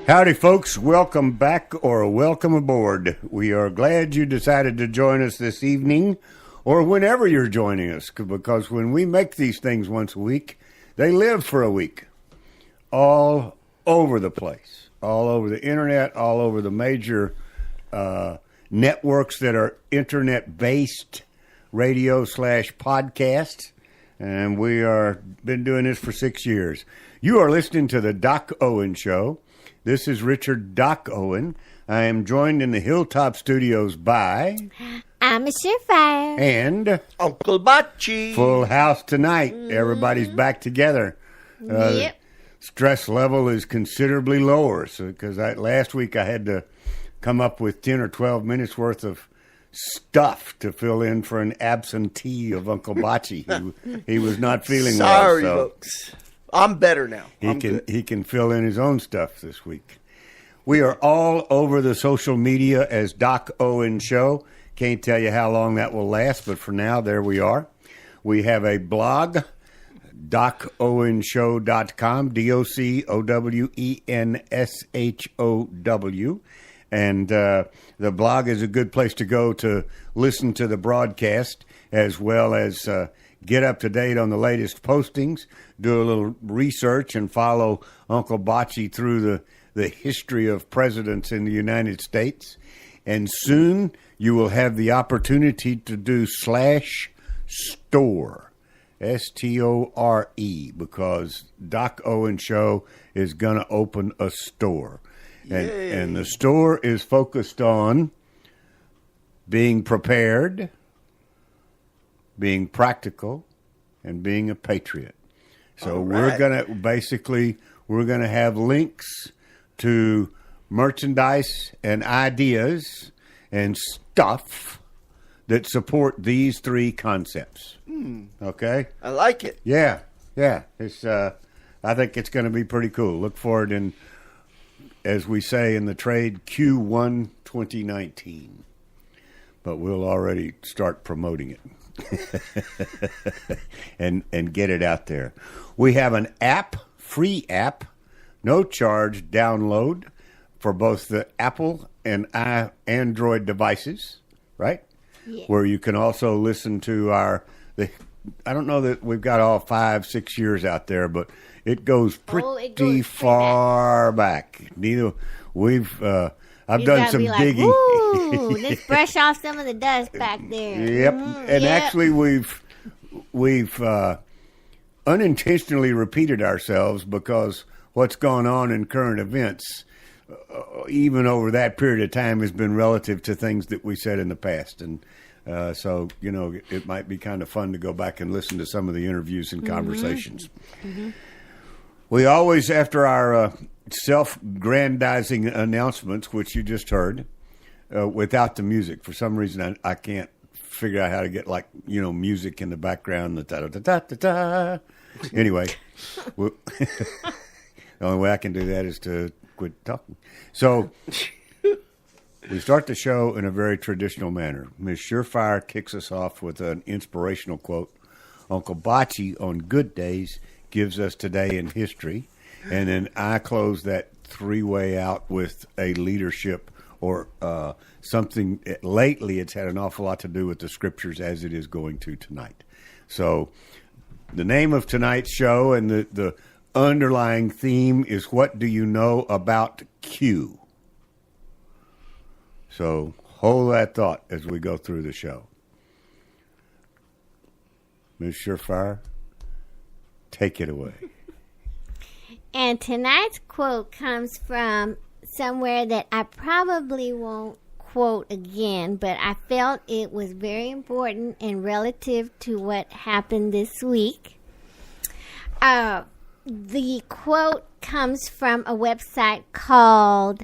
Howdy, folks. Welcome back or welcome aboard. We are glad you decided to join us this evening or whenever you're joining us, because when we make these things once a week, they live for a week. All over the place, all over the internet, all over the major networks that are internet-based radio/podcasts. And we are been doing this for 6 years. You are listening to the Doc Owen Show. This is Richard Doc Owen. I am joined in the Hilltop Studios by... I'm a Surefire. And... Uncle Bocce. Full house tonight. Everybody's back together. Yep. Stress level is considerably lower. So, because last week I had to come up with 10 or 12 minutes worth of stuff to fill in for an absentee of Uncle Bocce. He was not feeling Sorry, well. So folks. I'm better now. He can fill in his own stuff this week. We are all over the social media as Doc Owen Show. Can't tell you how long that will last, but for now, there we are. We have a blog, docowenshow.com, DOCOWENSHOW. And the blog is a good place to go to listen to the broadcast, as well as get up to date on the latest postings, do a little research, and follow Uncle Bocce through the history of presidents in the United States. And soon you will have the opportunity to do /store, STORE, because Doc Owen Show is going to open a store. And the store is focused on being prepared, being practical, and being a patriot. So we're going to have links to merchandise and ideas and stuff that support these three concepts. Okay? I like it. Yeah. It's I think it's going to be pretty cool. Look forward in, as we say in the trade, Q1 2019. But we'll already start promoting it. and get it out there. We have an app, free app, no charge download for both the Apple and Android devices, right? Yeah. Where you can also listen to I don't know that we've got all 5-6 years out there, but it goes pretty far back. I've done some digging. Woo, let's brush off some of the dust back there. Yep. Actually, we've unintentionally repeated ourselves, because what's gone on in current events, even over that period of time, has been relative to things that we said in the past. And so, it might be kind of fun to go back and listen to some of the interviews and conversations. Mm-hmm. We always, after our self-grandizing announcements, which you just heard, without the music. For some reason, I can't figure out how to get, music in the background. The da-da-da-da-da-da. Anyway, the only way I can do that is to quit talking. So we start the show in a very traditional manner. Ms. Surefire kicks us off with an inspirational quote. Uncle Bocce, on good days, gives us today in history. And then I close that three-way out with a leadership or something. Lately, it's had an awful lot to do with the scriptures, as it is going to tonight. So the name of tonight's show and the underlying theme is, what do you know about Q? So hold that thought as we go through the show. Ms. Surefire, take it away. And tonight's quote comes from somewhere that I probably won't quote again, but I felt it was very important and relative to what happened this week. The quote comes from a website called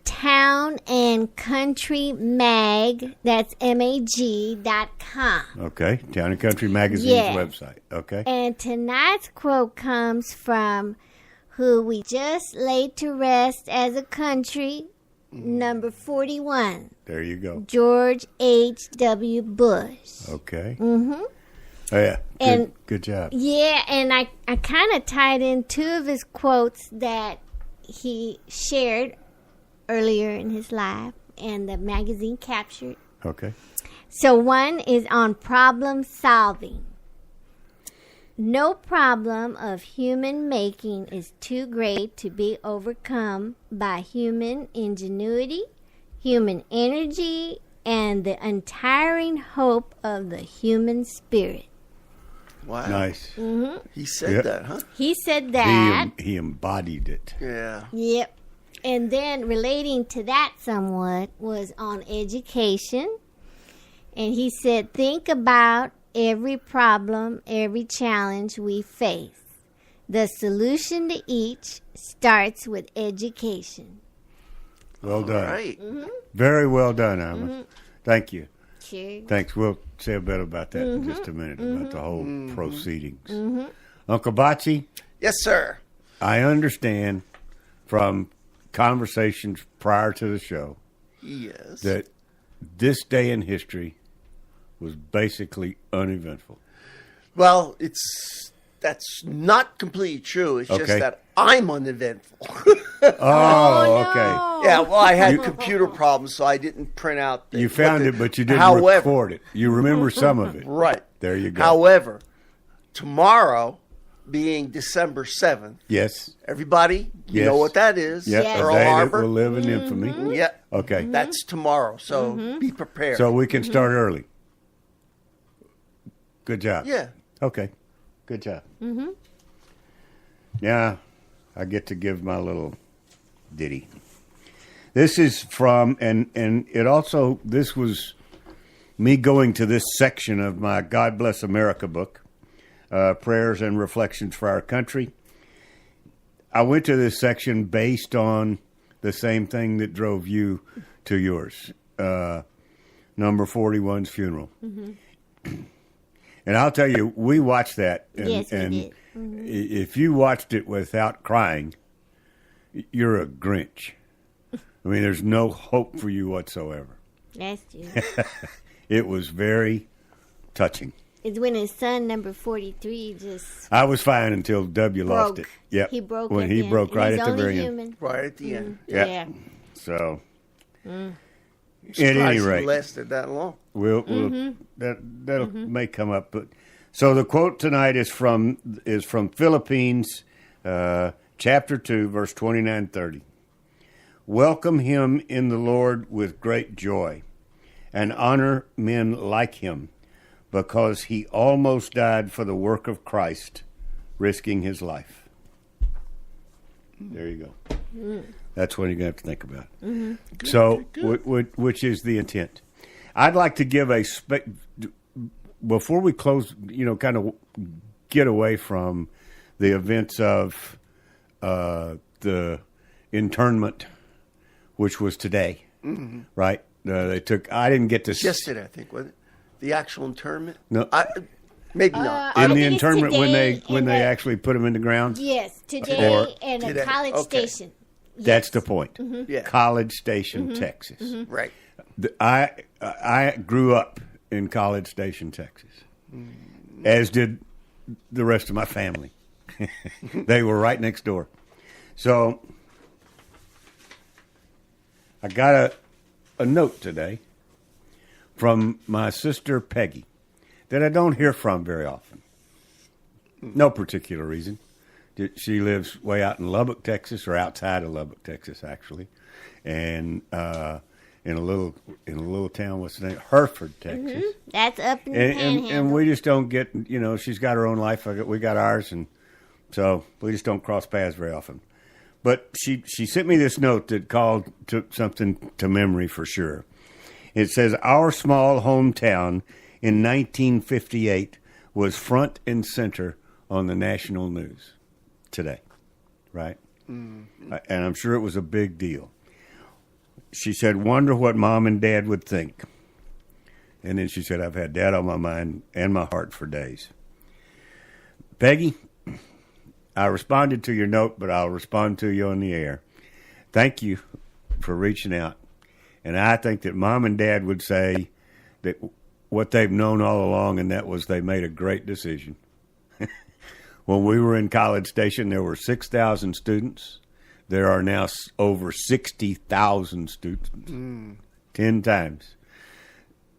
Town and Country Mag, that's MAG.com. Okay, Town and Country Magazine's website. Okay. And tonight's quote comes from who we just laid to rest as a country, number 41. There you go. George H.W. Bush. Okay. Mm-hmm. Oh, yeah. Good job. Yeah, and I kind of tied in two of his quotes that he shared earlier in his life, and the magazine captured. Okay. So one is on problem solving. No problem of human making is too great to be overcome by human ingenuity, human energy, and the untiring hope of the human spirit. Wow. Nice. He said Yep. that, huh? He said that. He embodied it. Yeah. Yep. And then relating to that somewhat was on education. And he said, think about every problem, every challenge we face. The solution to each starts with education. Well done. All right. Very well done, Alma. Thank you. Sure. Thanks. We'll say a bit about that in just a minute, about the whole proceedings. Uncle Bocce, Yes, sir. I understand from conversations prior to the show Yes. that this day in history was basically uneventful. Well, that's not completely true. It's Okay. just that I'm uneventful. Oh, okay. Yeah, well, I had computer problems, so I didn't print out. You found it, but you didn't However, record it. You remember some of it. right. There you go. However, tomorrow being December 7th, Yes. everybody, you Yes. know what that is. Yep. Yes. A Pearl day that Harbor. will live in infamy. Yeah. Okay. That's tomorrow, so be prepared. So we can start early. Good job. yeah. Okay. Good job. Yeah, I get to give my little ditty. This is from, and it also, this was me going to this section of my God Bless America book, Prayers and Reflections for Our Country. I went to this section based on the same thing that drove you to yours, number 41's funeral. And I'll tell you, we watched that. And, Yes, we and did. if you watched it without crying, you're a Grinch. I mean, there's no hope for you whatsoever. That's true. It was very touching. It's when his son, number 43, just I was fine until W lost broke. it. Yep. He broke when at he the end. broke And right he's at the only very end. human. Right at the end. Yeah. Yeah. So, Surprised at any it rate, lasted that long. we'll that'll may come up. But so the quote tonight is from Philippines, chapter 2, verse 29-30. Welcome him in the Lord with great joy, and honor men like him, because he almost died for the work of Christ, risking his life. There you go. That's what you're going to have to think about. So, which is the intent? I'd like to give before we close, kind of get away from the events of the internment, which was today, right? I didn't get to Yesterday, I think, wasn't it? The actual internment? No. Maybe not. I in the think it's internment when today they in they the- actually put him in the ground. Yes, today Or- in a Today, college okay. station. That's the point. Yeah. College Station, Texas. Right. I grew up in College Station, Texas, as did the rest of my family. They were right next door. So I got a note today from my sister Peggy that I don't hear from very often. No particular reason. She lives way out in Lubbock, Texas, or outside of Lubbock, Texas, actually, and in a little town. What's the name? Hereford, Texas. That's up in the And panhandle. we just don't get. She's got her own life. We got ours, and so we just don't cross paths very often. But she sent me this note that took something to memory for sure. It says, our small hometown in 1958 was front and center on the national news today, right? And I'm sure it was a big deal. She said, wonder what Mom and Dad would think. And then she said, I've had Dad on my mind and my heart for days. Peggy, I responded to your note, but I'll respond to you on the air. Thank you for reaching out. And I think that Mom and Dad would say that what they've known all along, and that was they made a great decision. When we were in College Station, there were 6,000 students. there are now over 60,000 students. 10 times.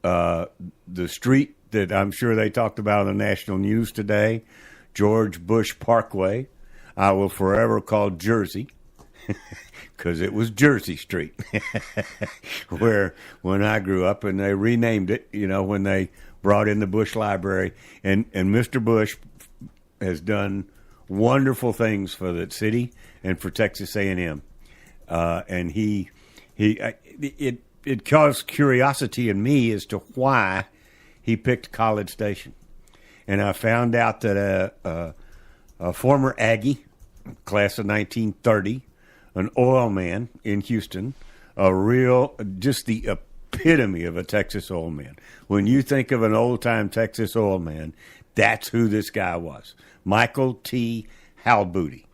The street that I'm sure they talked about on the national news today, George Bush Parkway, I will forever call Jersey, because it was Jersey Street, where when I grew up, and they renamed it, when they brought in the Bush Library. And Mr. Bush has done wonderful things for the city and for Texas A&M. And it caused curiosity in me as to why he picked College Station. And I found out that a former Aggie, class of 1930, an oil man in Houston, just the epitome of a Texas oil man. When you think of an old-time Texas oil man, that's who this guy was. Michael T. Halbooty.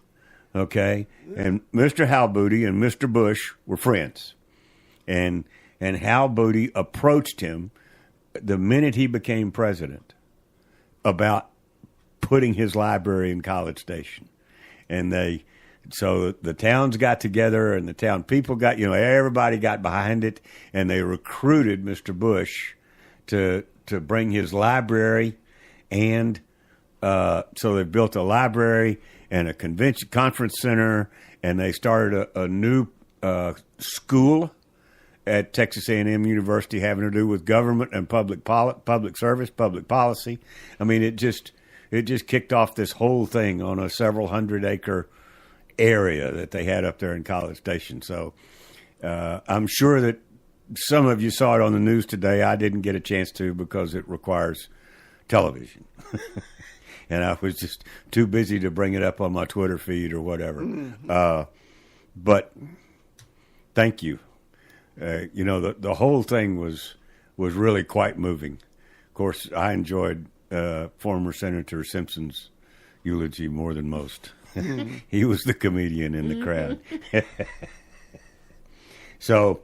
Okay? And Mr. Halbooty and Mr. Bush were friends. And Halbooty approached him the minute he became president about putting his library in College Station. And so the towns got together, and the town people got, everybody got behind it, and they recruited Mr. Bush to bring his library, and so they built a library and a conference center, and they started a new school at Texas A&M University having to do with government and public service, public policy. I mean, it just kicked off this whole thing on a several 100-acre area that they had up there in College Station. So I'm sure that some of you saw it on the news today. I didn't get a chance to because it requires television. And I was just too busy to bring it up on my Twitter feed or whatever. But thank you. The whole thing was really quite moving. Of course, I enjoyed former Senator Simpson's eulogy more than most. He was the comedian in the crowd. So,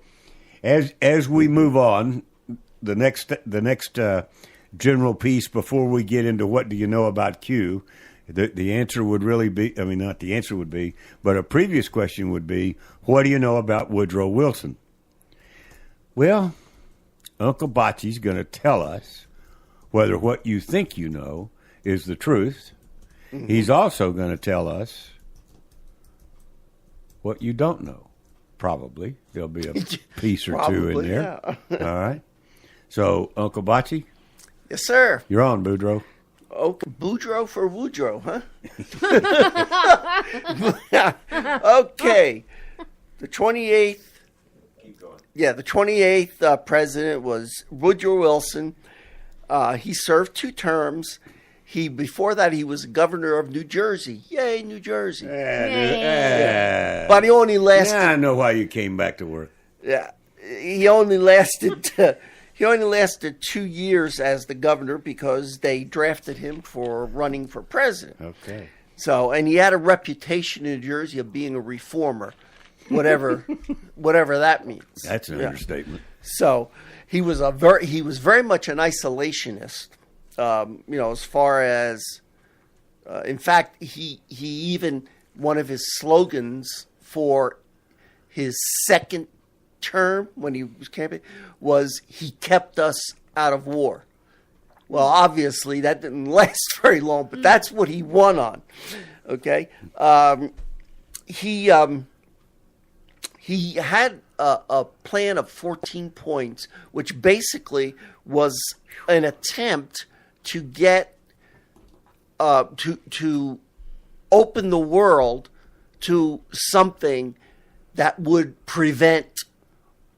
as we move on, the next general piece before we get into what do you know about Q, the answer would really be, not the answer would be, but a previous question would be, what do you know about Woodrow Wilson? Well, Uncle Bocce's going to tell us whether what you think you know is the truth. Mm-hmm. He's also going to tell us what you don't know. Probably. There'll be a piece or two in there. Yeah. All right. So, Uncle Bocce? Yes, sir. You're on, Boudreaux. Okay, Boudreaux for Woodrow, huh? Okay. The 28th. Keep going. Yeah, the 28th president was Woodrow Wilson. He served 2 terms. Before that, he was governor of New Jersey. Yay, New Jersey. Yeah. But he only lasted... Yeah, I know why you came back to work. Yeah. He only lasted 2 years as the governor because they drafted him for running for president. Okay. So, and he had a reputation in New Jersey of being a reformer, whatever that means. That's an understatement. So, he was very much an isolationist. As far as, in fact, he even, one of his slogans for his second term when he was campaigning was, he kept us out of war. Well, obviously that didn't last very long, but that's what he won on. Okay. He had a plan of 14 points, which basically was an attempt to get to open the world to something that would prevent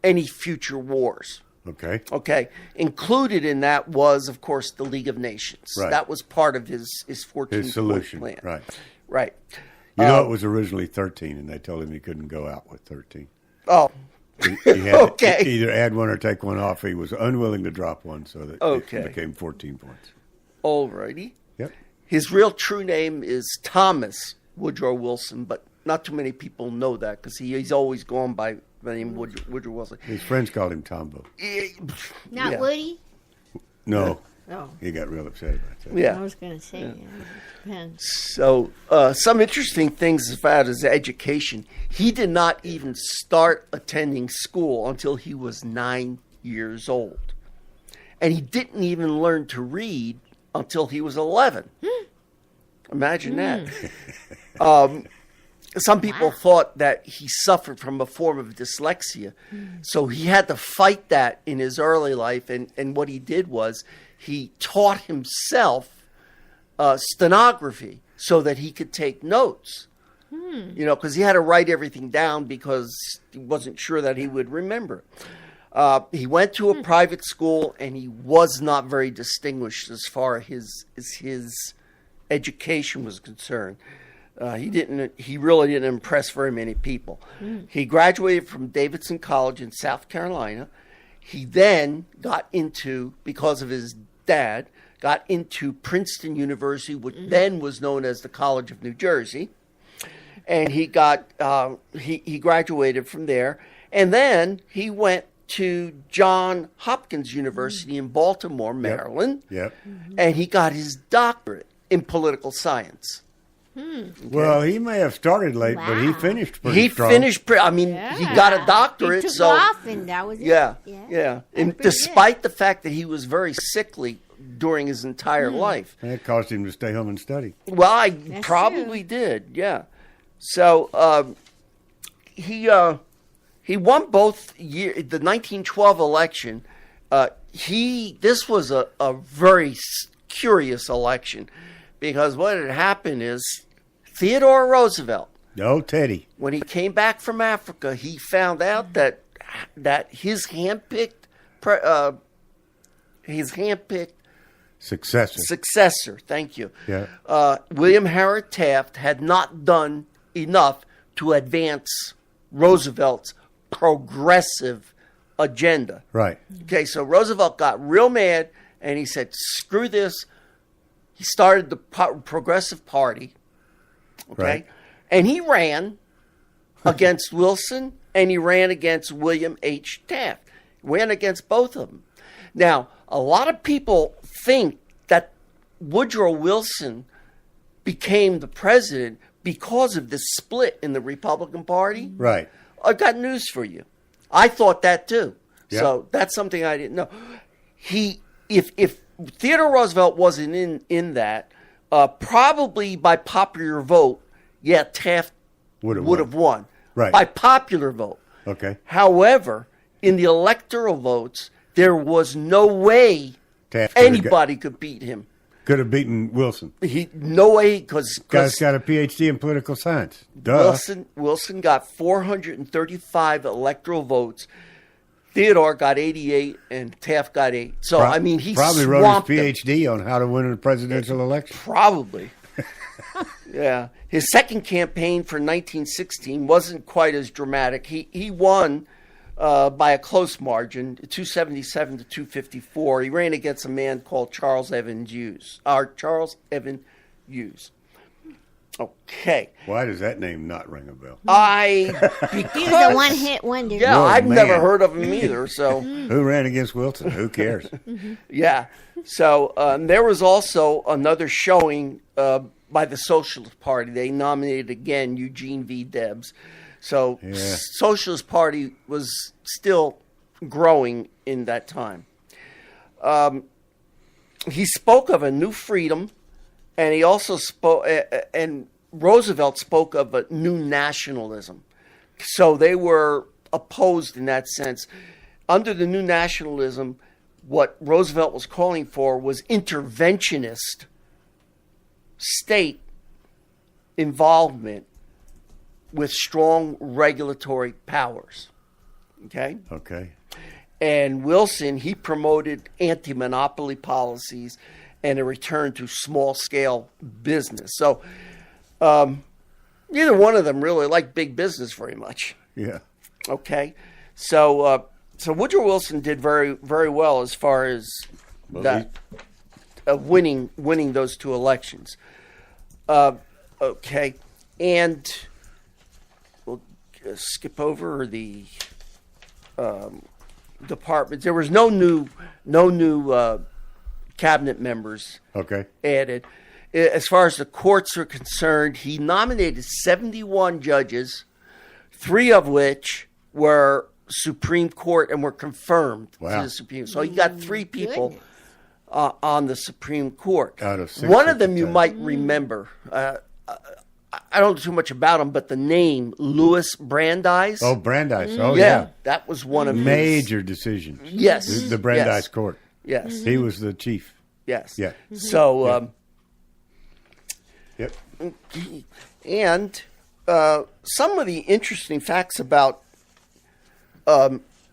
any future wars. Okay. Included in that was, of course, the League of Nations. Right. That was part of his 14-point plan. Right. It was originally 13, and they told him he couldn't go out with 13. Oh. He had Okay. to either add one or take one off. He was unwilling to drop one, so that it became 14 points. Alrighty. Yep. His real true name is Thomas Woodrow Wilson, but not too many people know that because he's always gone by the name Woodrow Wilson. His friends called him Tombo. Not Woody? No. Oh, He got real upset about that. Yeah. I was going to say. Yeah. Depends. So, some interesting things about his education. He did not even start attending school until he was 9 years old. And he didn't even learn to read until he was 11. Imagine that. Some people thought that he suffered from a form of dyslexia. So he had to fight that in his early life. And what he did was he taught himself stenography so that he could take notes. You know, because he had to write everything down because he wasn't sure that he would remember it. He went to a private school, and he was not very distinguished as far as his education was concerned. He really didn't impress very many people. He graduated from Davidson College in South Carolina. He then got into, because of his dad, got into Princeton University, which then was known as the College of New Jersey. And he graduated from there. And then he went to Johns Hopkins University in Baltimore, Maryland. Yep. And he got his doctorate in political science. Okay. Well, he may have started late, but he Wow. finished pretty strong. He got a doctorate. He took so off, and that was it. yeah. That's And pretty despite the fact that he was very sickly during his entire life. That caused him to stay home and study. Well, I That's probably did, yeah. So he won both year the 1912 election. This was a very curious election, because what had happened is Theodore Roosevelt, Oh, Teddy. when he came back from Africa, he found out that his handpicked successor, thank you, Yeah. William Howard Taft, had not done enough to advance Roosevelt's progressive agenda. Right. Okay, so Roosevelt got real mad, and he said, screw this. He started the Progressive Party, okay? Right. And he ran against Wilson, and he ran against William H. Taft. Ran against both of them. Now, a lot of people think that Woodrow Wilson became the president because of this split in the Republican Party. Right. I got news for you. I thought that too. Yeah. So that's something I didn't know. If Theodore Roosevelt wasn't in that, probably by popular vote, Taft would have won. Right. By popular vote. Okay. However, in the electoral votes, there was no way Taft could have anybody could beat him. Could have beaten Wilson. No way, because Guy's got a PhD in political science. Duh. Wilson got 435 electoral votes. Theodore got 88, and Taft got 8. So he probably wrote swamped his him. PhD on how to win a presidential election. Probably. Yeah. His second campaign for 1916 wasn't quite as dramatic. He won by a close margin, 277 to 254. He ran against a man called Charles Evan Hughes. Okay. Why does that name not ring a bell? He was a one-hit wonder. Yeah, Oh, I've man. never heard of him either. So Who ran against Wilson? Who cares? yeah. So there was also another showing by the Socialist Party. They nominated again Eugene V. Debs. So Socialist Party was still growing in that time. He spoke of a new freedom, and he also spoke, and Roosevelt spoke of a new nationalism. So they were opposed in that sense. Under the new nationalism, what Roosevelt was calling for was interventionist state involvement with strong regulatory powers. Okay? Okay. And Wilson, he promoted anti-monopoly policies and a return to small-scale business. So neither one of them really liked big business very much. Yeah. Okay? So Woodrow Wilson did very, very well as far as winning those two elections. Okay, and we'll skip over the departments. There was no new cabinet members Okay. added. As far as the courts are concerned, he nominated 71 judges, 3 of which were Supreme Court and were confirmed to Wow. the Supreme. So he got 3 people Goodness. on the Supreme Court. Out of 6 One at of them the you time. might remember. I don't know too much about him, but the name Louis Brandeis. Oh, Brandeis. Oh, yeah, yeah. that was one of his. Major decisions. Yes, The Brandeis yes, Court. Yes, He was the chief. yes. Yeah. So, Yep. and some of the interesting facts about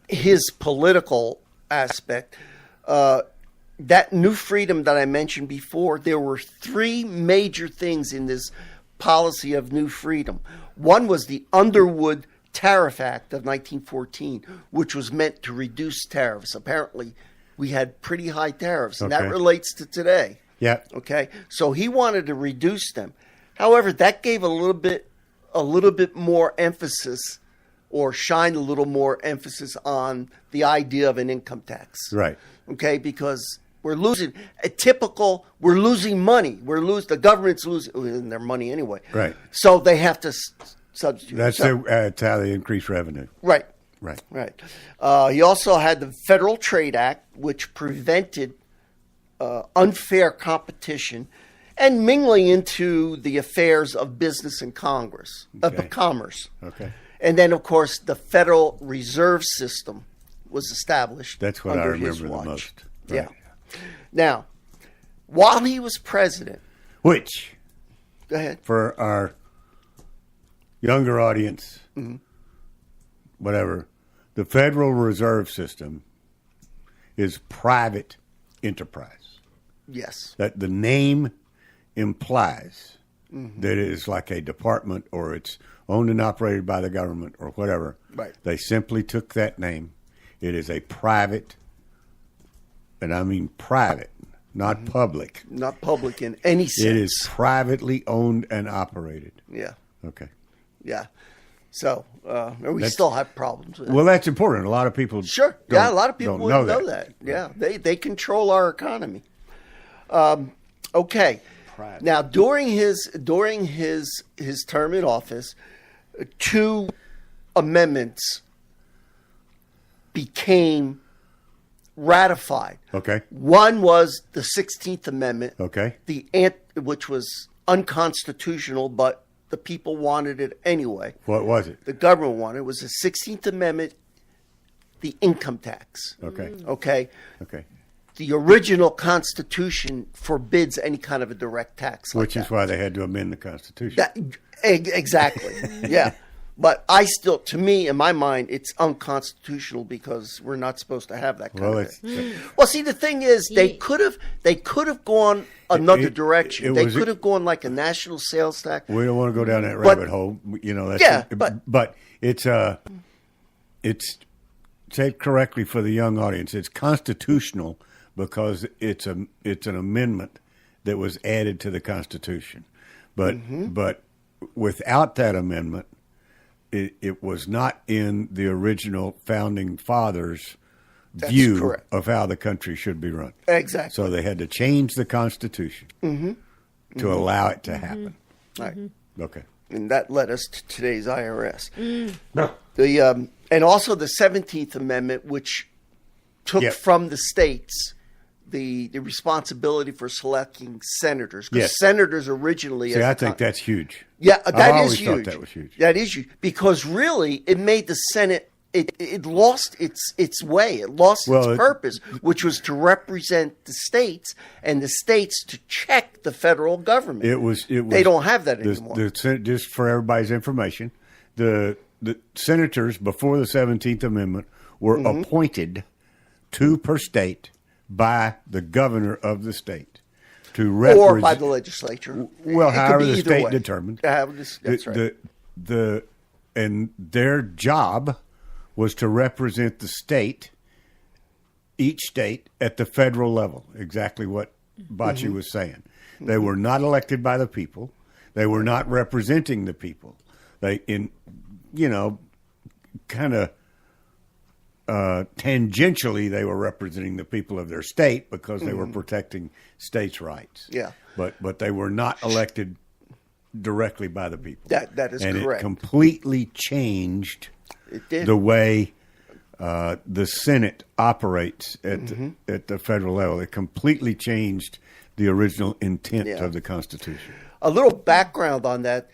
his political aspect, that New Freedom that I mentioned before, there were 3 major things in this policy of New Freedom. One was the Underwood Tariff Act of 1914, which was meant to reduce tariffs. Apparently, we had pretty high tariffs, and that Okay. relates to today. Yeah. Okay, so he wanted to reduce them. However, that gave a little bit more emphasis, or shined a little more emphasis on the idea of an income tax. Right. Okay, because we're losing money. The government's losing their money anyway. Right. So they have to substitute. That's So- how they increase revenue. right. Right. Right. He also had the Federal Trade Act, which prevented unfair competition and mingling into the affairs of business and Congress, Okay. of commerce. Okay. And then, of course, the Federal Reserve System was established. That's what I under his remember the watch. most. Yeah. Right. Now, while he was president, Which, go ahead. for our younger audience, whatever, the Federal Reserve System is private enterprise. Yes. That the name implies that it is like a department or it's owned and operated by the government or whatever. Right. They simply took that name. It is a private, and I mean private, not public. Not public in any sense. It is privately owned and operated. Yeah. Okay. Yeah. So we still have problems with it. Well, that's important. A lot of people Sure. don't- Yeah, a lot of people don't wouldn't know that. Yeah, they control our economy. Okay. Private. Now, during his term in office, 2 amendments became ratified. Okay. One was the 16th Amendment, Okay. which was unconstitutional, but the people wanted it anyway. What was it? The government wanted it. It was the 16th Amendment, the income tax. Okay. Okay. Okay. The original Constitution forbids any kind of a direct tax. Like Which is why they had to amend the Constitution. Exactly. Yeah. But to me, in my mind, it's unconstitutional because we're not supposed to have that kind Well, of it's, thing. Well, see, the thing is, they could have gone another direction. They could have gone like a national sales tax. we don't want to go down that rabbit hole. You know, that's Yeah, but it's say it correctly for the young audience. It's constitutional because it's an amendment that was added to the Constitution. But without that amendment, it was not in the original founding fathers' view correct. of how the country should be run. Exactly. So they had to change the Constitution to allow it to happen. Right. Okay. And that led us to today's IRS. And also the 17th Amendment, which took Yep. from the states the responsibility for selecting senators. Because Yes. senators originally... See, I think that's huge. Yeah, I've that always is thought huge. that was huge. That is huge. Because really, it made the Senate... It lost its way. It lost its purpose, which was to represent the states and the states to check the federal government. It was. They don't have that anymore. Just for everybody's information, the senators before the 17th Amendment were appointed 2 per state by the governor of the state to represent, or by the legislature. Well, It could however be the either state way. determined. That's right. And their job was to represent the state, each state, at the federal level. Exactly what Bocce was saying. They were not elected by the people. They were not representing the people. They, kind of tangentially they were representing the people of their state because they were protecting states' rights. Yeah. But they were not elected directly by the people. That is and correct. It completely changed It did. the way the Senate operates at the federal level. It completely changed the original intent Yeah. of the Constitution. A little background on that.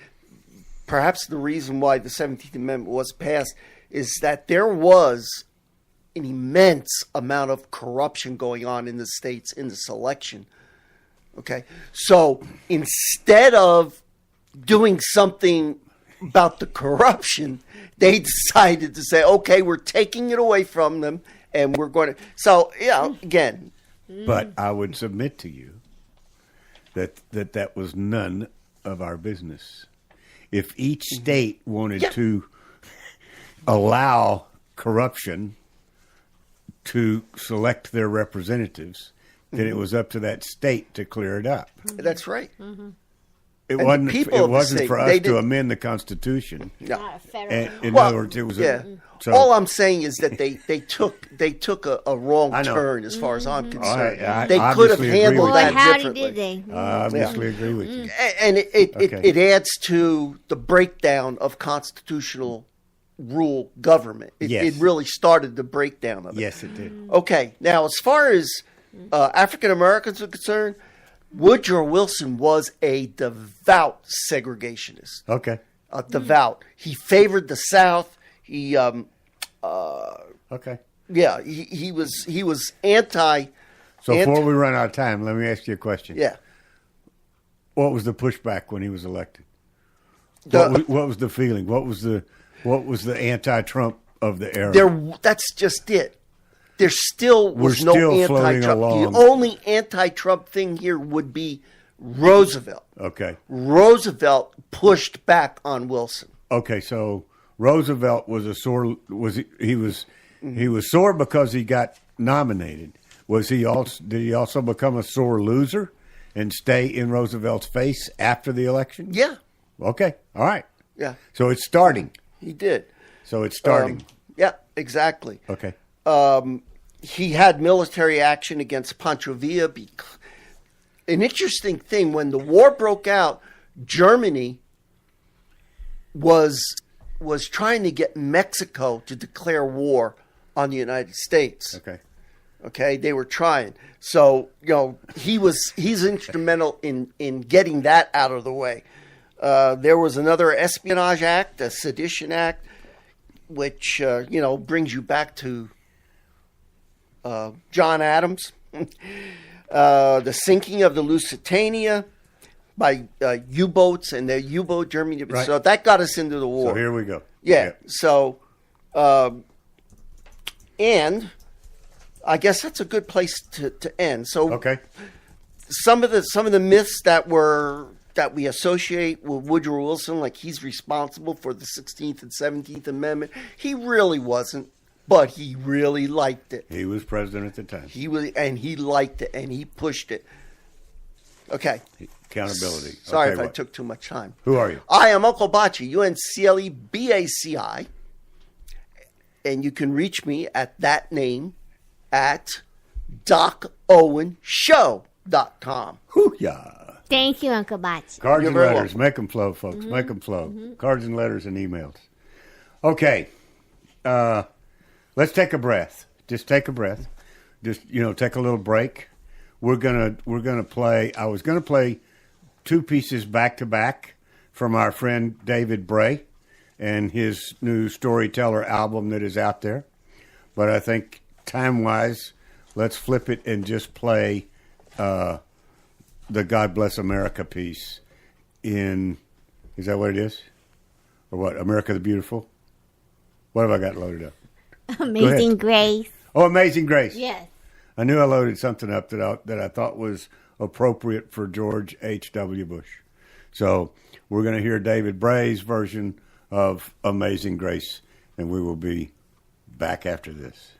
Perhaps the reason why the 17th Amendment was passed is that there was an immense amount of corruption going on in the states in this election. Okay. So instead of doing something about the corruption, they decided to say, okay, we're taking it away from them and we're going to. So, again. But I would submit to you that was none of our business. If each state wanted to allow corruption to select their representatives, then it was up to that state to clear it up. That's right. It And wasn't. the people It of the wasn't state, for they us to didn't- amend the Constitution. No. Not a federal. And, in Well, other words, it was. Yeah. All I'm saying is that they took a wrong I know. turn as far as I'm concerned. I they could have obviously agree handled with Boy, that you. howdy differently. did they? I obviously agree with you. And Okay. it adds to the breakdown of constitutional rule government. It Yes. really started the breakdown of it. Yes, it did. Okay, now as far as African Americans are concerned, Woodrow Wilson was a devout segregationist. Okay. Devout. He favored the South. He, Okay. yeah, he was anti. So before we run out of time, let me ask you a question. Yeah. What was the pushback when he was elected? The- What was the feeling? What was the anti-Trump of the era? That's just it. There still was We're still no floating anti-Trump. along. The only anti-Trump thing here would be Roosevelt. Okay. Roosevelt pushed back on Wilson. Okay. So Roosevelt was a sore. He was sore because he got nominated. Was he also? Did he also become a sore loser and stay in Roosevelt's face after the election? Yeah, Okay. All right. yeah, So it's starting. he did. So it's starting. Yeah, exactly. Okay. He had military action against Pancho Villa. An interesting thing, when the war broke out, Germany was trying to get Mexico to declare war on the United States. Okay. Okay, they were trying. So, he's instrumental in getting that out of the way. There was another Espionage Act, a Sedition Act, which, brings you back to John Adams. The sinking of the Lusitania by U-boats and the U-boat Germany. Right. So that got us into the war. So here we go. Yeah. So, and I guess that's a good place to end. So, Okay. some of the myths that we associate with Woodrow Wilson, like he's responsible for the 16th and 17th Amendment, he really wasn't, but he really liked it. He was president at the time. He liked it, and he pushed it. Okay. Accountability. Sorry Okay, if I what? took too much time. Who are you? I am Uncle Bachi, UNCLEBACI, and you can reach me at that name at DocOwenShow.com. Hoo-yah. Thank you, Uncle Bachi. Cards You're and very letters. welcome. Make them flow, folks. Make them flow. Cards and letters and emails. Okay. Let's take a breath. Just take a breath. Just, take a little break. We're gonna play. I was gonna play two pieces back to back from our friend David Bray and his new storyteller album that is out there. But I think time wise, let's flip it and just play the God Bless America piece is that what it is? Or what? America the Beautiful? What have I got loaded up? Amazing Grace. Oh, Amazing Grace. Yes. I knew I loaded something up that I thought was appropriate for George H.W. Bush. So we're going to hear David Bray's version of Amazing Grace, and we will be back after this.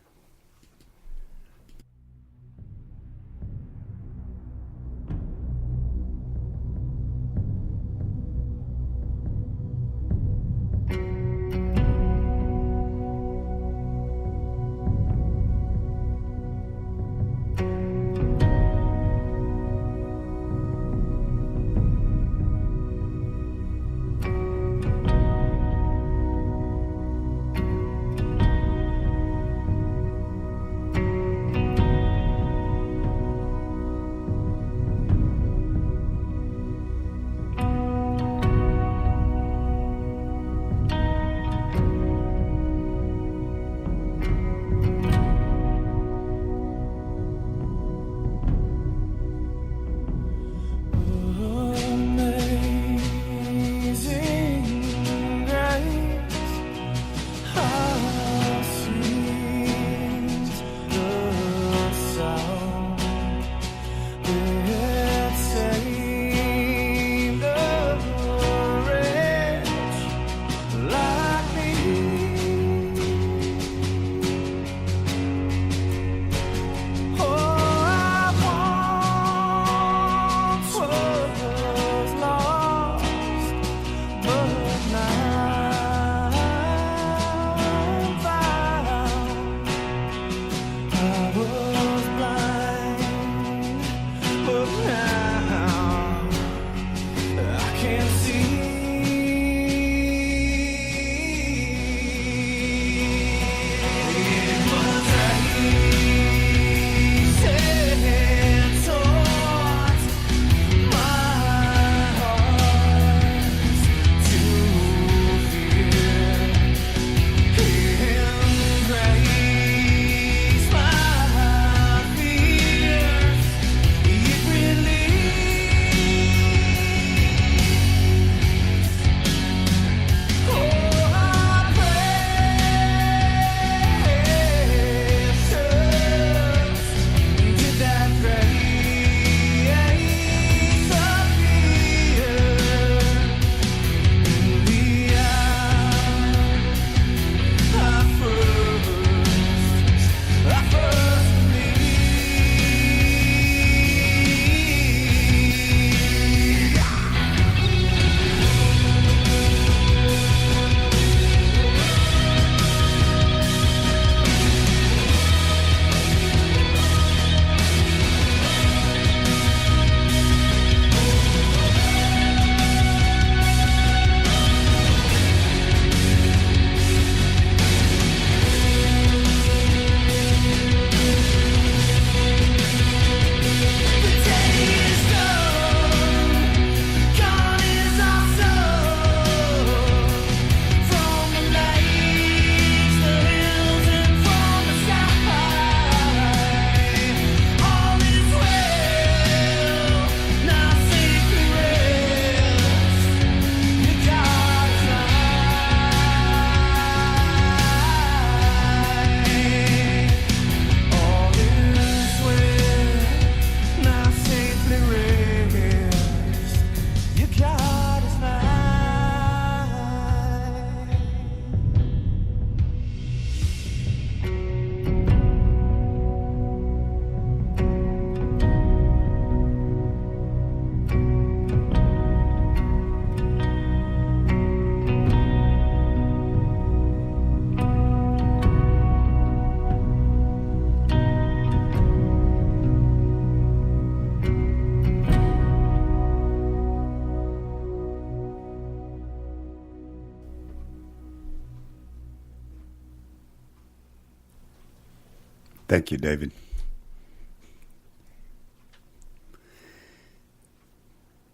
Thank you, David.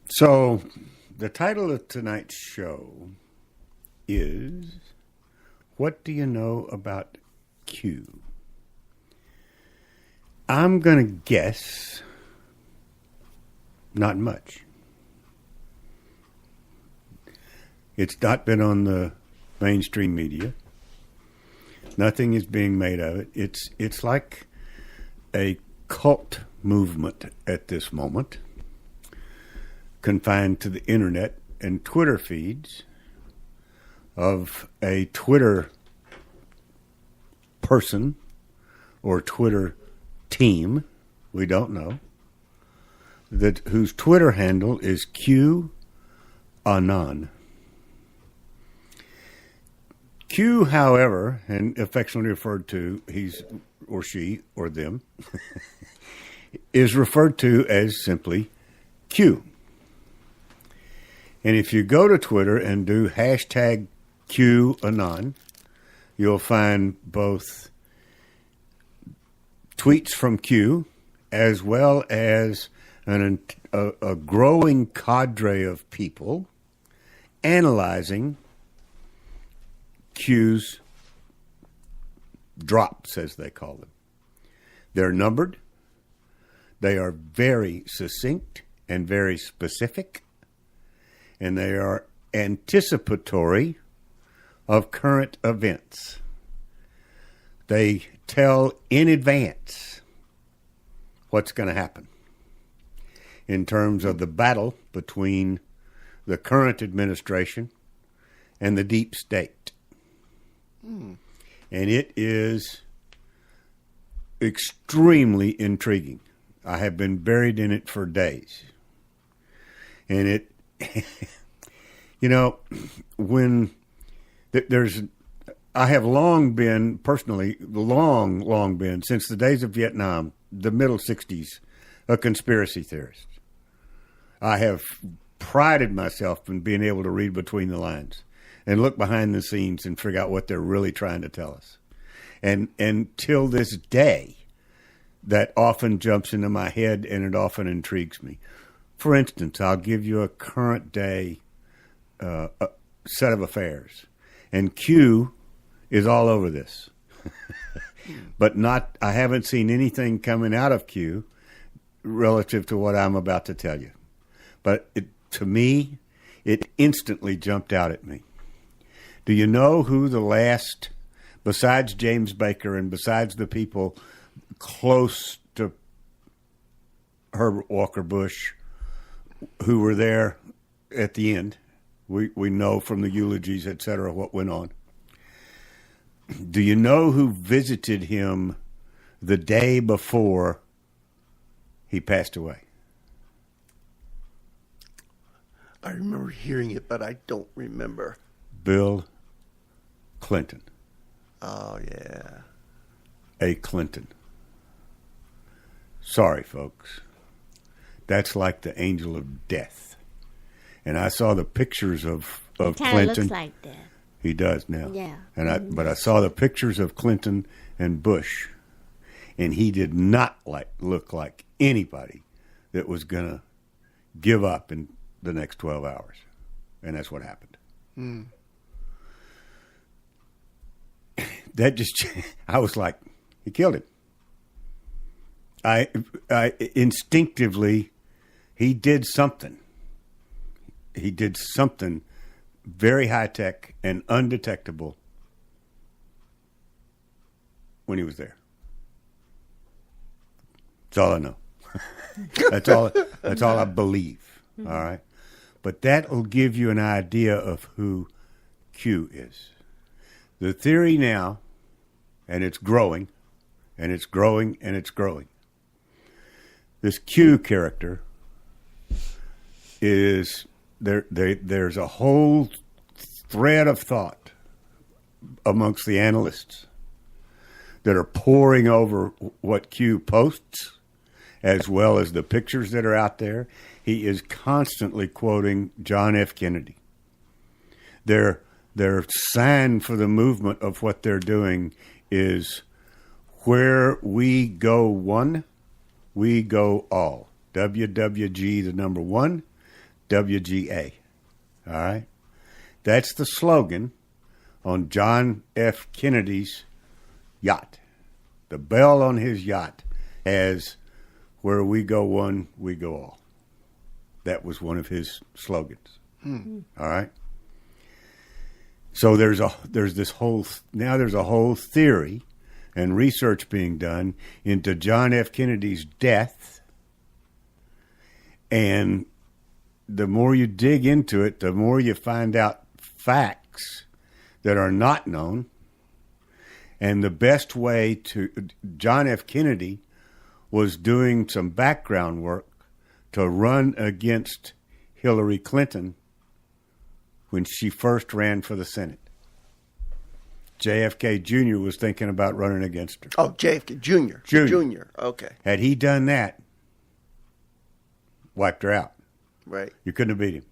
So, the title of tonight's show is What Do You Know About Q? I'm going to guess not much. It's not been on the mainstream media. Nothing is being made of it. It's like a cult movement at this moment, confined to the internet and Twitter feeds of a Twitter person or Twitter team, we don't know, that whose Twitter handle is QAnon. Q, however, and affectionately referred to, he's or she or them, is referred to as simply Q. And if you go to Twitter and do hashtag QAnon, you'll find both tweets from Q as well as a growing cadre of people analyzing Q's drops, as they call them. They're numbered. They are very succinct and very specific. And they are anticipatory of current events. They tell in advance what's going to happen in terms of the battle between the current administration and the deep state. And it is extremely intriguing. I have been buried in it for days. And it, you know, when there's, I have long been, personally, long been, since the days of Vietnam, the middle 60s, a conspiracy theorist. I have prided myself in being able to read between the lines and look behind the scenes and figure out what they're really trying to tell us. And till this day, that often jumps into my head and it often intrigues me. For instance, I'll give you a current day set of affairs. And Q is all over this. But I haven't seen anything coming out of Q relative to what I'm about to tell you. But to me, it instantly jumped out at me. Do you know who the last, besides James Baker and besides the people close to Herbert Walker Bush who were there at the end? We know from the eulogies, et cetera, what went on. Do you know who visited him the day before he passed away? I remember hearing it, but I don't remember. Bill Clinton. Oh, yeah. A Clinton. Sorry, folks. That's like the angel of death. And I saw the pictures of Clinton. Looks like that. He does now. Yeah. And but I saw the pictures of Clinton and Bush, and he did not look like anybody that was going to give up in the next 12 hours. And that's what happened. That just, I was like, he killed him. I instinctively, he did something. He did something very high-tech and undetectable when he was there. That's all I know. That's all I believe. All right? But that will give you an idea of who Q is. The theory now, and it's growing, and it's growing, and it's growing. This Q character is there's a whole thread of thought amongst the analysts that are poring over what Q posts, as well as the pictures that are out there. He is constantly quoting John F. Kennedy. Their sign for the movement of what they're doing is Where we go one, we go all. WWG, the number one, WGA. All right? That's the slogan on John F. Kennedy's yacht. The bell on his yacht has, where we go one, we go all. That was one of his slogans. All right? So there's a whole theory and research being done into John F. Kennedy's death. And the more you dig into it, the more you find out facts that are not known. And the best way to, John F. Kennedy was doing some background work to run against Hillary Clinton when she first ran for the Senate. JFK Jr. was thinking about running against her. Oh, JFK Jr. Jr. Okay. Had he done that, wiped her out. Right. You couldn't have beat him.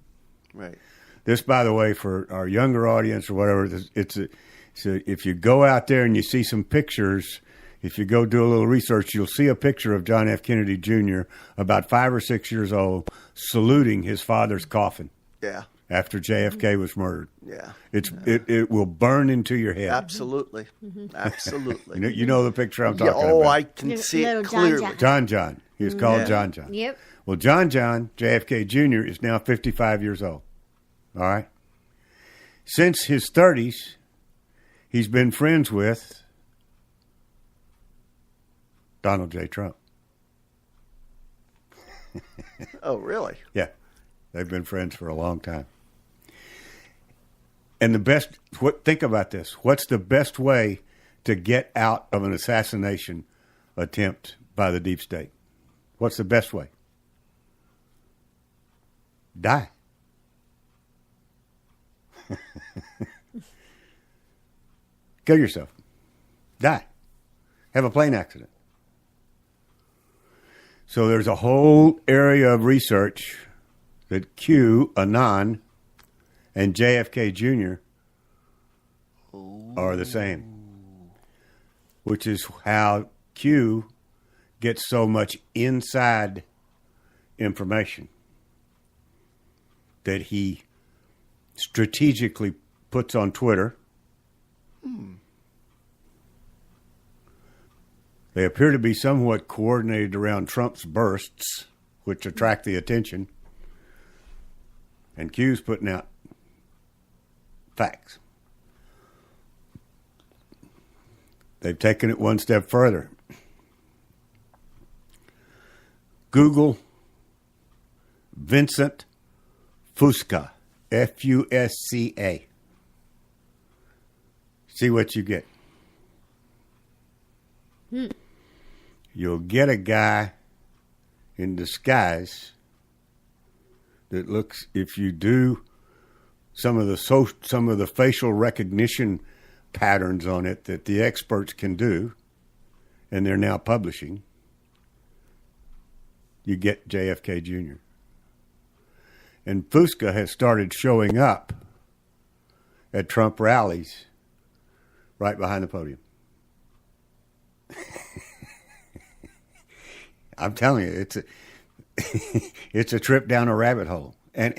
Right. This, by the way, for our younger audience or whatever, if you go out there and you see some pictures, if you go do a little research, you'll see a picture of John F. Kennedy Jr., about 5 or 6 years old, saluting his father's coffin. Yeah. After JFK was murdered. Yeah. It will burn into your head. Absolutely. Absolutely. You know the picture I'm talking about. Oh, I can see it clearly. John. He was called John. Yep. Well, John, JFK Jr. is now 55 years old. All right? Since his 30s, he's been friends with Donald J. Trump. Oh, really? Yeah. They've been friends for a long time. And think about this. What's the best way to get out of an assassination attempt by the deep state? What's the best way? Die. Kill yourself. Die. Have a plane accident. So there's a whole area of research that Q, Anon, and JFK Jr. are the same. Which is how Q gets so much inside information that he strategically puts on Twitter. They appear to be somewhat coordinated around Trump's bursts, which attract the attention. And Q's putting out facts. They've taken it one step further. Google Vincent Fusca, Fusca. See what you get. You'll get a guy in disguise that looks, if you do some of the facial recognition patterns on it that the experts can do, and they're now publishing, you get JFK Jr. And Fusca has started showing up at Trump rallies right behind the podium. I'm telling you, it's a trip down a rabbit hole. And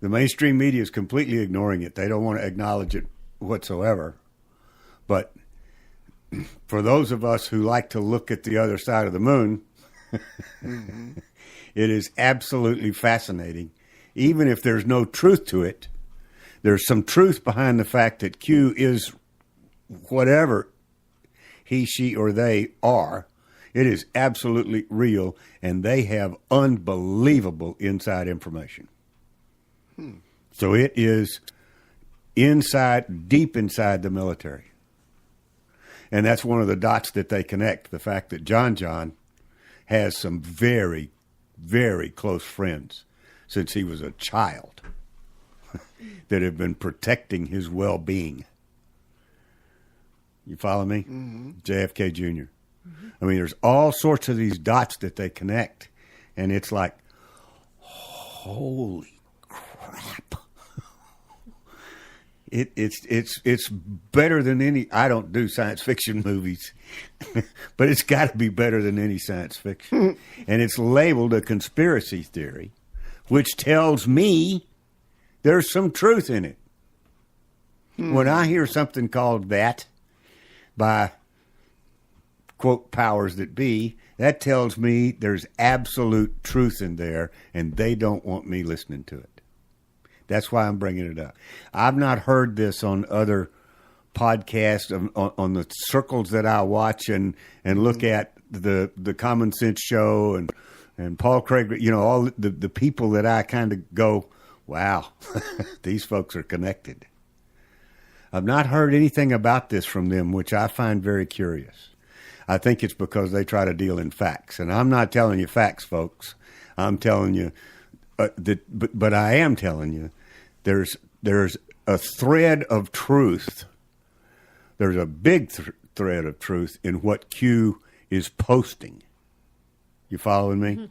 the mainstream media is completely ignoring it. They don't want to acknowledge it whatsoever. But for those of us who like to look at the other side of the moon, it is absolutely fascinating. Even if there's no truth to it, there's some truth behind the fact that Q is whatever he, she, or they are. It is absolutely real, and they have unbelievable inside information. So it is deep inside the military. And that's one of the dots that they connect, the fact that John has some very, very close friends since he was a child that have been protecting his well-being. You follow me? Mm-hmm. JFK Jr. Mm-hmm. I mean, there's all sorts of these dots that they connect, and it's like, holy crap. It's better than any. I don't do science fiction movies, but it's got to be better than any science fiction. And it's labeled a conspiracy theory, which tells me there's some truth in it. When I hear something called that by, quote, powers that be, that tells me there's absolute truth in there, and they don't want me listening to it. That's why I'm bringing it up. I've not heard this on other podcasts, on the circles that I watch and look at, the Common Sense Show and Paul Craig, all the people that I kind of go, wow, these folks are connected. I've not heard anything about this from them, which I find very curious. I think it's because they try to deal in facts. And I'm not telling you facts, folks. I'm telling you but I am telling you, there's a thread of truth. There's a big thread of truth in what Q is posting. You following me? Mm-hmm.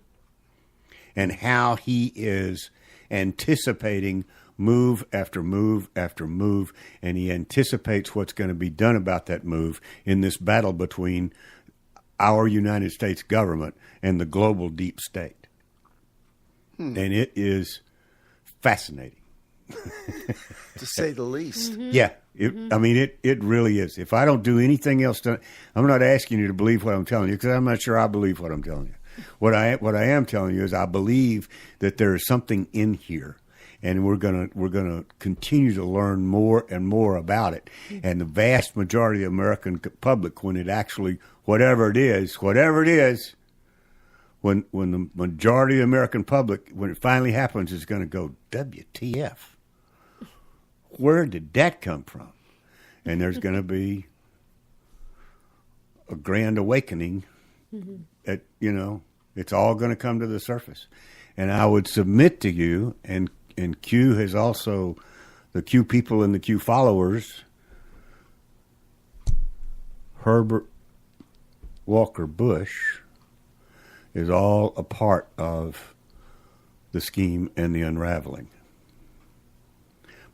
And how he is anticipating move after move after move, and he anticipates what's going to be done about that move in this battle between our United States government and the global deep state. And it is fascinating. To say the least. Mm-hmm. Yeah. I mean, it really is. If I don't do anything else, I'm not asking you to believe what I'm telling you, because I'm not sure I believe what I'm telling you. What I am telling you is I believe that there is something in here, and we're gonna continue to learn more and more about it. And the vast majority of the American public, when it actually, whatever it is, when the majority of the American public, when it finally happens, is going to go, WTF? Where did that come from? And there's going to be a grand awakening. At, it's all going to come to the surface. And I would submit to you, and Q has also, the Q people and the Q followers, Herbert Walker Bush is all a part of the scheme and the unraveling.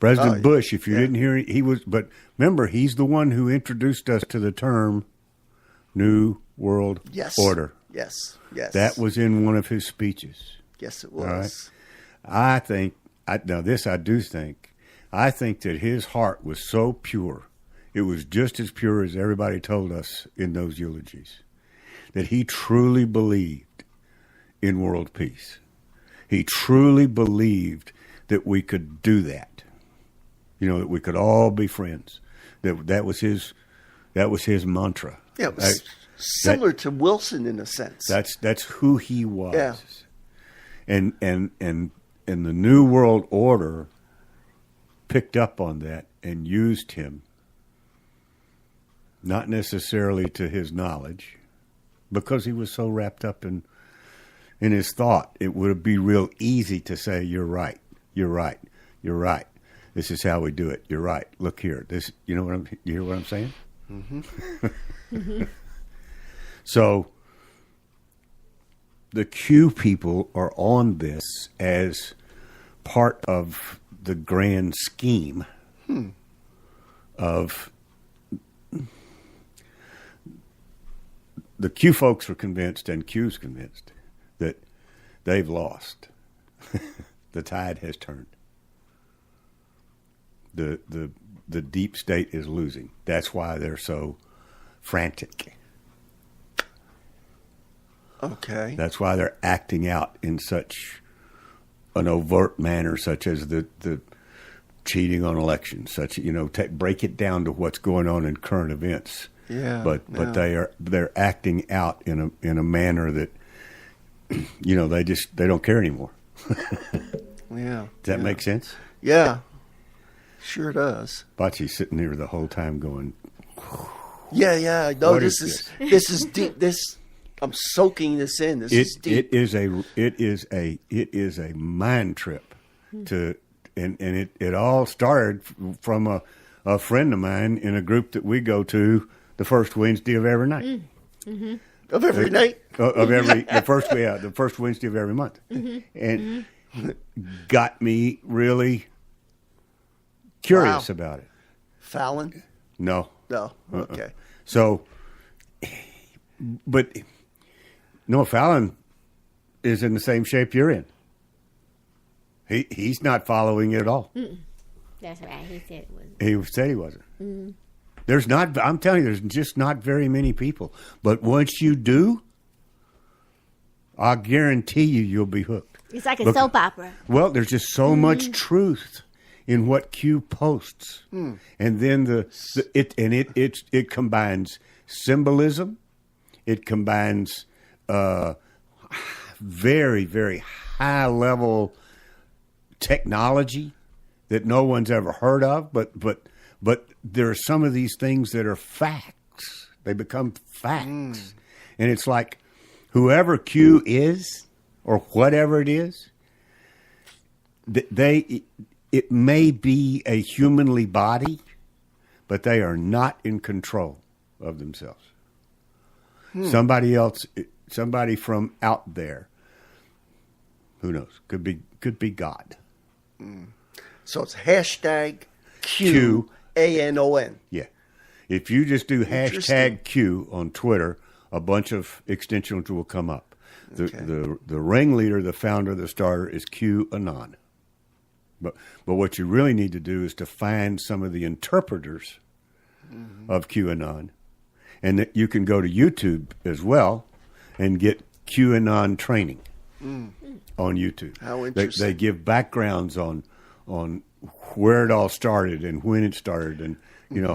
President Bush, if you didn't hear it, but remember, he's the one who introduced us to the term New World Order. Yes. That was in one of his speeches. Yes, it was. Right? I think that his heart was so pure. It was just as pure as everybody told us in those eulogies, that he truly believed in world peace. He truly believed that we could do that. That we could all be friends. That was his mantra. Yeah, it was similar to Wilson in a sense. That's who he was. Yeah. And the New World Order picked up on that and used him, not necessarily to his knowledge, because he was so wrapped up in his thought. It would be real easy to say, you're right. This is how we do it. You're right. Look here. This, you hear what I'm saying? Mm-hmm. Mm-hmm. So the Q people are on this as part of the grand scheme of the Q folks are convinced, and Q's convinced, that they've lost. The tide has turned. The deep state is losing. That's why they're so frantic. Okay. That's why they're acting out in such an overt manner, such as the cheating on elections. Break it down to what's going on in current events. Yeah. But they're acting out in a manner that they don't care anymore. Yeah. Does that make sense? Yeah. Sure does. Bocce's sitting there the whole time going, Yeah. No, what this is deep. I'm soaking this in. This is deep. It is a mind trip and it all started from a friend of mine in a group that we go to the first Wednesday of every night. Mm-hmm. Of every night? The first Wednesday of every month. Mm-hmm. And got me really curious Wow. about it. Fallon? No. No. Okay. So, but no, Fallon is in the same shape you're in. He's not following it at all. That's right. He said it was. He said he wasn't. There's not. I'm telling you, there's just not very many people. But once you do, I guarantee you'll be hooked. It's like a soap opera. Well, there's just so much truth in what Q posts, and then it combines symbolism, it combines very, very high level technology that no one's ever heard of, but there are some of these things that are facts. They become facts, and it's like whoever Q is or whatever it is, it may be a humanly body, but they are not in control of themselves. Somebody else, somebody from out there, who knows? Could be God. So it's hashtag QAnon. Yeah. If you just do Interesting. hashtag Q on Twitter, a bunch of extensions will come up. The ringleader, the founder, the starter is QAnon. But what you really need to do is to find some of the interpreters of QAnon, and that you can go to YouTube as well and get QAnon training on YouTube. How interesting. They give backgrounds on where it all started and when it started, and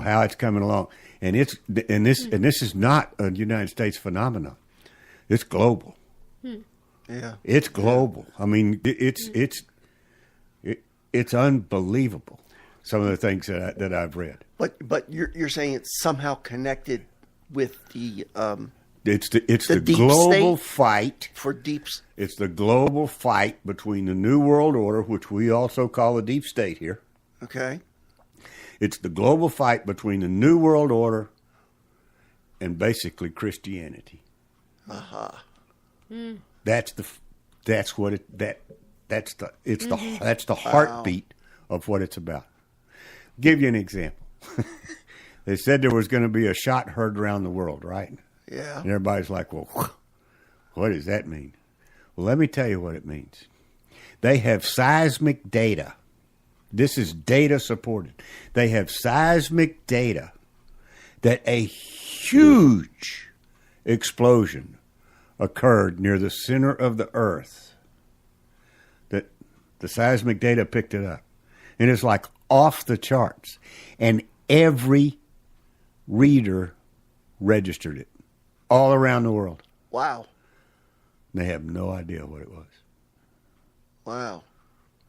how it's coming along. And this is not a United States phenomenon. It's global. Yeah. It's global. I mean, it's unbelievable. Some of the things that I've read. But you're saying it's somehow connected with the It's the deep global state? fight. for deeps. It's the global fight between the New World Order, which we also call the deep state here. Okay. It's the global fight between the New World Order and basically Christianity. That's the heartbeat of what it's about. Give you an example. They said there was going to be a shot heard around the world, right? Yeah. And everybody's like, well, what does that mean? Well, let me tell you what it means. They have seismic data. This is data supported. They have seismic data that a huge explosion occurred near the center of the earth. That the seismic data picked it up. And it's like off the charts. And every reader registered it all around the world. Wow. They have no idea what it was. Wow.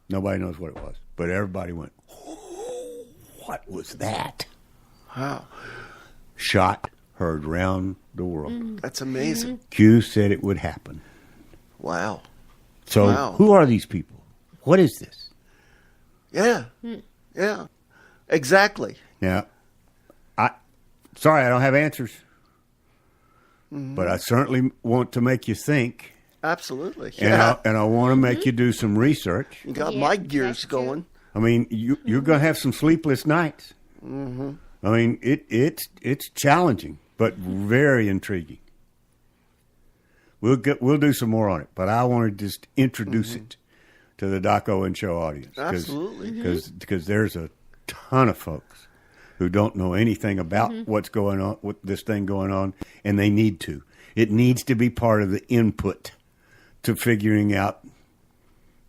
Nobody knows what it was. But everybody went, oh, what was that? Wow. Shot heard round the world. That's amazing. Q said it would happen. Wow. So Wow. who are these people? What is this? Yeah. Yeah. Exactly. Now, sorry, I don't have answers. But I certainly want to make you think. Absolutely. And, Yeah. I want to make you do some research. You got Yeah, my that's gears true. going. I mean, you're going to have some sleepless nights. I mean, it's challenging, but very intriguing. We'll do some more on it, but I want to just introduce it to the Doc Owen Show audience. Absolutely. Because there's a ton of folks who don't know anything about what's going on, with this thing going on, and they need to. It needs to be part of the input to figuring out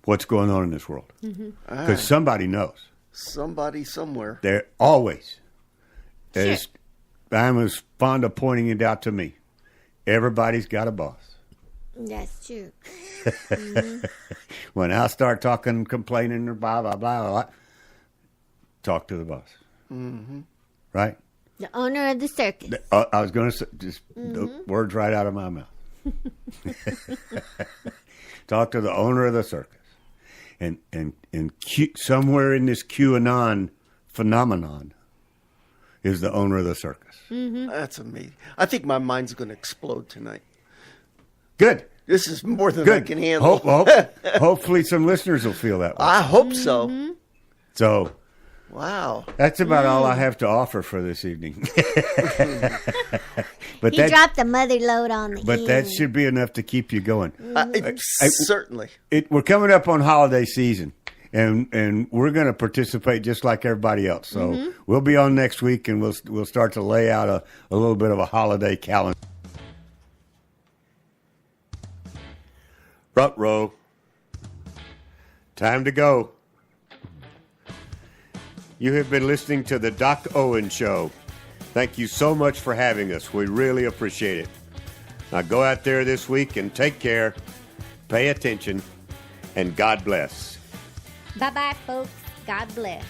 what's going on in this world. Because somebody knows. Somebody somewhere. They're always, Sure. as I'm as fond of pointing it out to me, everybody's got a boss. That's true. When I start talking, complaining, or blah, blah, blah, blah, talk to the boss. Right? The owner of the circus. I was going to say, just the words right out of my mouth. Talk to the owner of the circus. And somewhere in this QAnon phenomenon is the owner of the circus. That's amazing. I think my mind's going to explode tonight. Good. This is more than I Good. can handle. Hopefully some listeners will feel that way. I hope so. So Wow. That's about all I have to offer for this evening. But He dropped the mother load on the But that end. should be enough to keep you going. Certainly. We're coming up on holiday season, and we're going to participate just like everybody else. So we'll be on next week, and we'll start to lay out a little bit of a holiday calendar. Front row. Time to go. You have been listening to the Doc Owen Show. Thank you so much for having us. We really appreciate it. Now go out there this week and take care, pay attention, and God bless. Bye-bye, folks. God bless.